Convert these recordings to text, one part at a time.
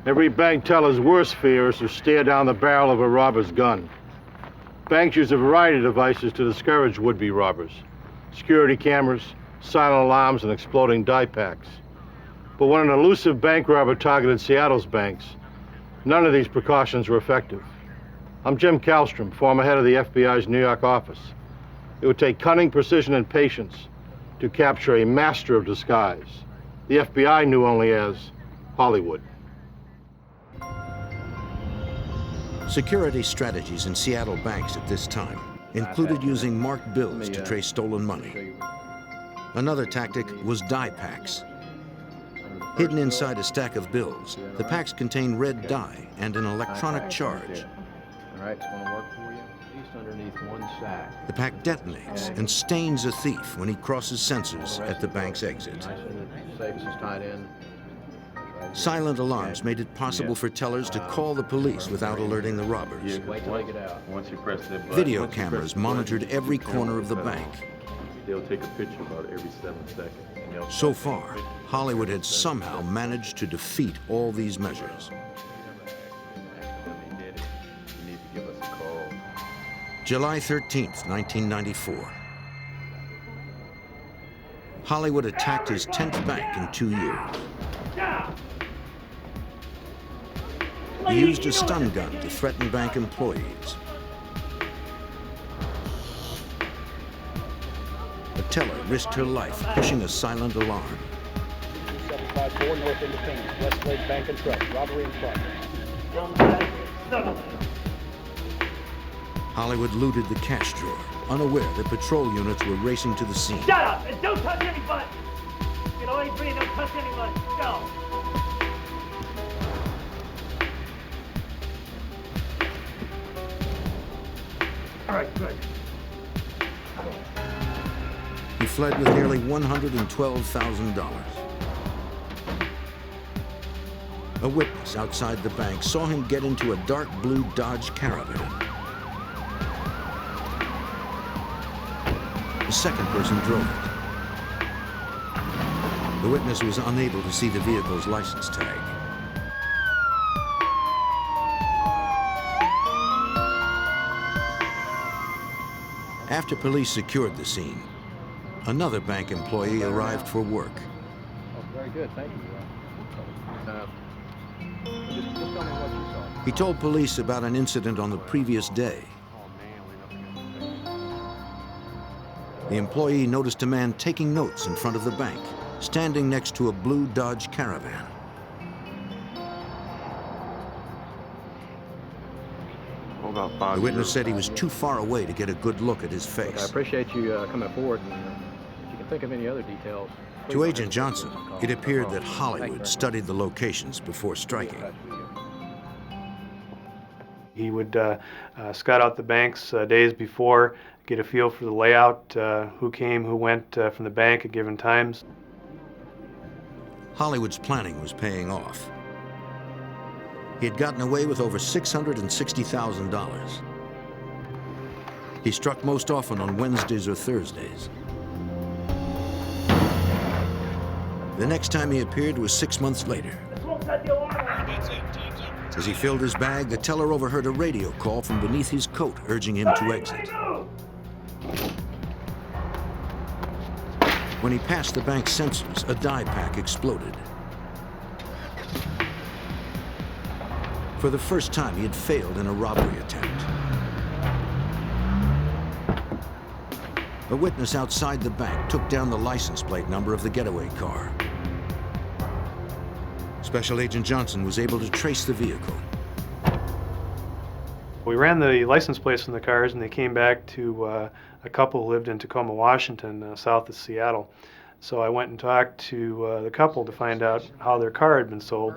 Every bank teller's worst fear is to stare down the barrel of a robber's gun. Banks use a variety of devices to discourage would-be robbers. Security cameras, silent alarms, and exploding die packs. But when an elusive bank robber targeted Seattle's banks, none of these precautions were effective. I'm Jim Kallstrom, former head of the FBI's New York office. It would take cunning, precision, and patience to capture a master of disguise the FBI knew only as Hollywood. Security strategies in Seattle banks at this time included using marked bills to trace stolen money. Another tactic was die packs. Hidden inside a stack of bills, the packs contain red dye and an electronic charge. All right, it's going to work for you. Just underneath one sack. The pack detonates and stains a thief when he crosses sensors at the bank's exit. Nice and the safe is tied in. Silent alarms made it possible for tellers to call the police without alerting the robbers. Wait till they get out. Once you press that button, Video cameras monitored every corner of the bank. They'll take a picture about every 7 seconds. So far, Hollywood had somehow managed to defeat all these measures. You need to give us a call. July 13th, 1994. Hollywood attacked his 10th bank in 2 years. He used a stun gun to threaten bank employees. A teller risked her life pushing a silent alarm. 2754 North Independence, Westlake Bank and Trust, robbery in progress. Hollywood looted the cash drawer, unaware that patrol units were racing to the scene. Shut up and don't touch anybody! You know, A3, don't touch anyone. Go! All right, good. He fled with nearly $112,000. A witness outside the bank saw him get into a dark blue Dodge Caravan. The second person drove it. The witness was unable to see the vehicle's license tag. After police secured the scene, another bank employee arrived for work. Oh, very good, thank you. Just tell me what you saw. He told police about an incident on the previous day. The employee noticed a man taking notes in front of the bank, standing next to a blue Dodge Caravan. The witness said he was too far away to get a good look at his face. I appreciate you coming forward. And, if you can think of any other details. To Agent Johnson, it appeared that Hollywood studied the locations before striking. He would scout out the banks days before, get a feel for the layout, who came, who went from the bank at given times. Hollywood's planning was paying off. He had gotten away with over $660,000. He struck most often on Wednesdays or Thursdays. The next time he appeared was 6 months later. As he filled his bag, the teller overheard a radio call from beneath his coat urging him to exit. When he passed the bank's sensors, a die pack exploded. For the first time, he had failed in a robbery attempt. A witness outside the bank took down the license plate number of the getaway car. Special Agent Johnson was able to trace the vehicle. We ran the license plates from the cars, and they came back to a couple who lived in Tacoma, Washington, south of Seattle. So I went and talked to the couple to find out how their car had been sold.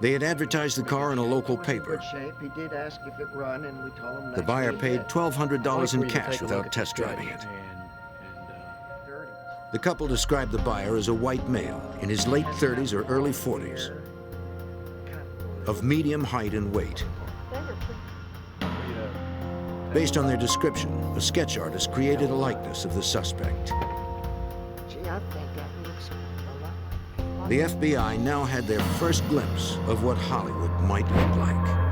They had advertised the car in a local paper. The buyer paid $1,200 in cash without test driving it. The couple described the buyer as a white male in his late 30s or early 40s, of medium height and weight. Based on their description, a sketch artist created a likeness of the suspect. The FBI now had their first glimpse of what Hollywood might look like.